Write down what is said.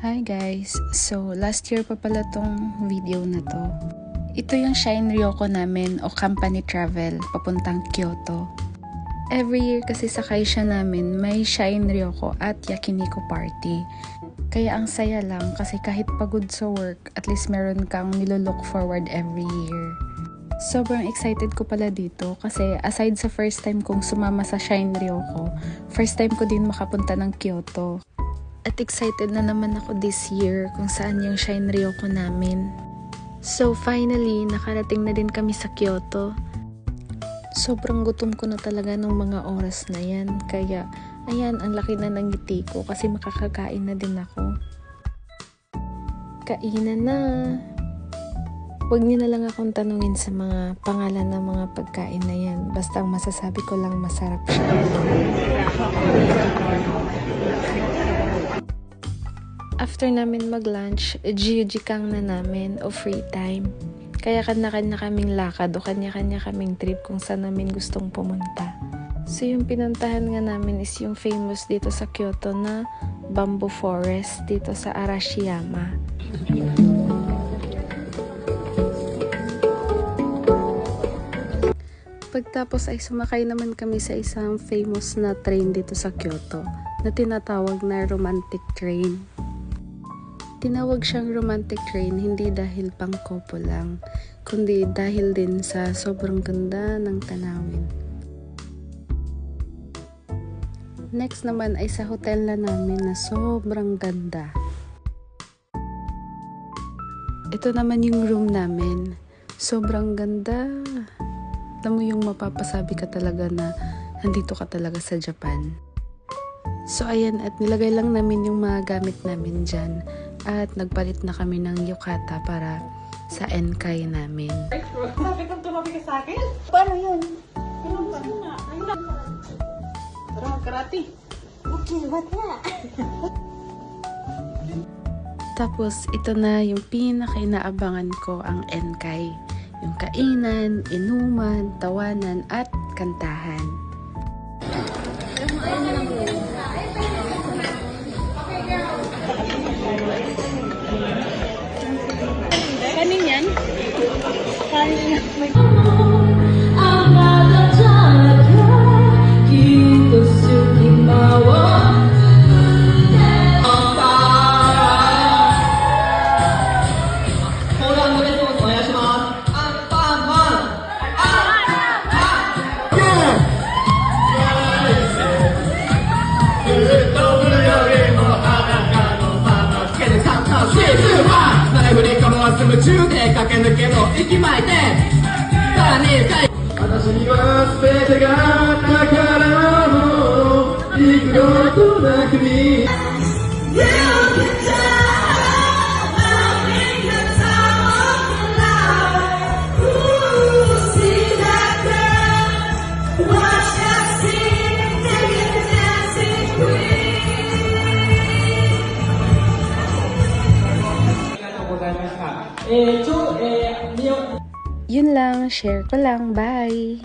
Hi guys! So, last year pa pala tong video na to. Ito yung Shine Ryoko namin o company travel papuntang Kyoto. Every year kasi sa kaisha namin may Shine Ryoko at Yakiniku party. Kaya ang saya lang kasi kahit pagod sa work, at least meron kang nilolook forward every year. Sobrang excited ko pala dito kasi aside sa first time kong sumama sa Shine Ryoko, first time ko din makapunta ng Kyoto. At excited na naman ako this year kung saan yung Shine Ryoko namin. So finally, nakarating na din kami sa Kyoto. Sobrang gutom ko na talaga nung mga oras na yan. Kaya, ayan, ang laki na ng ngiti ko kasi makakakain na din ako. Kainan na! Huwag niyo na lang akong tanungin sa mga pangalan ng mga pagkain na yan. Basta ang masasabi ko lang masarap siya. After namin mag-lunch, jijikang na namin o free time. Kaya kanya-kanya kaming lakad o kanya-kanya kaming trip kung saan namin gustong pumunta. So yung pinuntahan nga namin is yung famous dito sa Kyoto na bamboo forest dito sa Arashiyama. Pagtapos ay sumakay naman kami sa isang famous na train dito sa Kyoto na tinatawag na romantic train. Tinawag siyang romantic train hindi dahil pang couple lang, kundi dahil din sa sobrang ganda ng tanawin. Next naman ay sa hotel na namin na sobrang ganda. Ito naman yung room namin. Sobrang ganda. Alam mo yung mapapasabi ka talaga na nandito ka talaga sa Japan. So ayan, at nilagay lang namin yung mga gamit namin dyan. At nagpalit na kami ng yukata para sa Enkai namin. Bakit ang tumabi ka sa akin? Paano yun? Ano nga? Tara, karate. Okay, ba't nga? Tapos ito na yung pinaka-inaabangan ko, ang Enkai. Yung kainan, inuman, tawanan at kantahan. Kanin yan? Kanin yan. Yun lang, share ko lang. Bye!